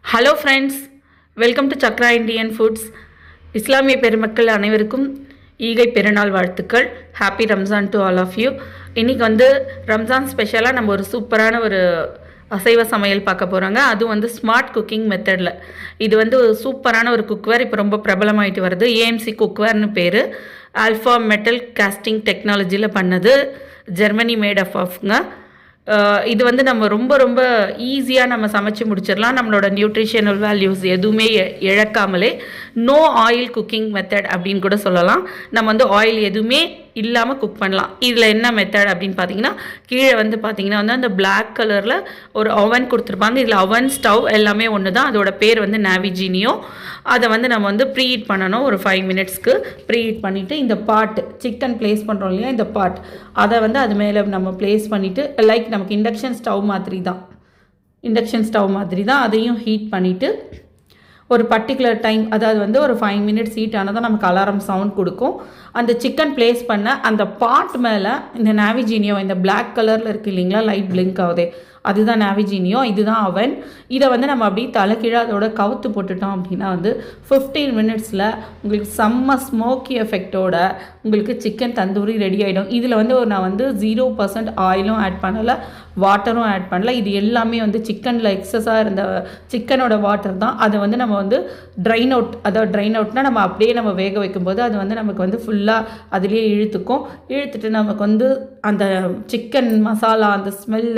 Hello friends, welcome to Chakra Indian foods. இஸ்லாமிய பெருமக்கள் அனைவருக்கும் ஈகை பெருநாள் வாழ்த்துக்கள். Happy Ramzan to all of you. இன்றைக்கி ரம்ஜான் ஸ்பெஷலாக நம்ம ஒரு சூப்பரான ஒரு அசைவ சமையல் பார்க்க போகிறாங்க. அதுவும் ஸ்மார்ட் குக்கிங் மெத்தடில். இது ஒரு சூப்பரான ஒரு குக்வேர் இப்போ ரொம்ப பிரபலமாயிட்டு வருது. ஏஎம்சி குக்வேர்னு பேர். ஆல்ஃபா மெட்டல் காஸ்டிங் டெக்னாலஜியில் பண்ணது. ஜெர்மனி மேட் ஆஃப்ங்க. இது நம்ம ரொம்ப ரொம்ப ஈஸியாக நம்ம சமைச்சு முடிச்சிடலாம். நம்மளோட நியூட்ரிஷனல் வேல்யூஸ் எதுவுமே இழக்காமலே நோ ஆயில் குக்கிங் மெத்தட் அப்படின்னு கூட சொல்லலாம். நம்ம ஆயில் எதுவுமே இல்லாமல் குக் பண்ணலாம். இதில் என்ன மெத்தட் அப்படின்னு பார்த்தீங்கன்னா, கீழே பார்த்தீங்கன்னா அந்த பிளாக் கலரில் ஒரு அவன் கொடுத்துருப்பாங்க. இதில் அவன் ஸ்டவ் எல்லாமே ஒன்று தான். அதோட பேர் நாவிஜினியோ. அதை நம்ம ப்ரீ ஹீட் பண்ணணும். ஒரு 5 மினிட்ஸ்க்கு ப்ரீ ஹீட் பண்ணிவிட்டு இந்த பாட் சிக்கன் ப்ளேஸ் பண்ணுறோம் இல்லையா, இந்த பாட் அதை அது மேலே நம்ம ப்ளேஸ் பண்ணிவிட்டு, லைக் நமக்கு இண்டக்ஷன் ஸ்டவ் மாதிரி தான் அதையும் ஹீட் பண்ணிவிட்டு ஒரு பர்டிகுலர் டைம், அதாவது ஒரு 5 மினிட்ஸ் ஹீட் ஆனால் தான் நமக்கு அலாரம் சவுண்ட் கொடுக்கும். அந்த சிக்கன் ப்ளேஸ் பண்ண அந்த பாட் மேலே இந்த நாவிஜினியோ, இந்த பிளாக் கலரில் இருக்குது இல்லைங்களா, லைட் பிளிங்க் ஆகுது, அதுதான் நாவிஜினியோ. இதுதான் அவன். இதை நம்ம அப்படியே தலைக்கீழே அதோட கவுத்து போட்டுட்டோம் அப்படின்னா 15 மினிட்ஸில் உங்களுக்கு செம்ம ஸ்மோக்கி எஃபெக்டோட உங்களுக்கு சிக்கன் தந்தூரி ரெடி ஆகிடும். இதில் நான் 0% ஆயிலும் ஆட் பண்ணலை, வாட்டரும் ஆட் பண்ணலை. இது எல்லாமே சிக்கனில் எக்ஸஸாக இருந்த சிக்கனோட வாட்டர் தான். அதை நம்ம ட்ரைன் அவுட், அதாவது ட்ரைன் அவுட்னா நம்ம அப்படியே நம்ம வேக வைக்கும்போது அது நமக்கு ஃபுல்லாக அதுலேயே இழுத்துட்டு நமக்கு அந்த சிக்கன் மசாலா, அந்த ஸ்மெல்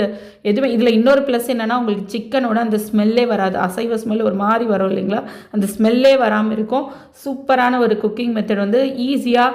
எதுவுமே இதில் இன்னொரு ப்ளஸ் என்னென்னா, உங்களுக்கு சிக்கனோட அந்த ஸ்மெல்லே வராது. அசைவ ஸ்மெல் ஒரு மாதிரி வரும் இல்லைங்களா, அந்த ஸ்மெல்லே வராமல் இருக்கும். சூப்பரான ஒரு குக்கிங் மெத்தட் ஈஸியாக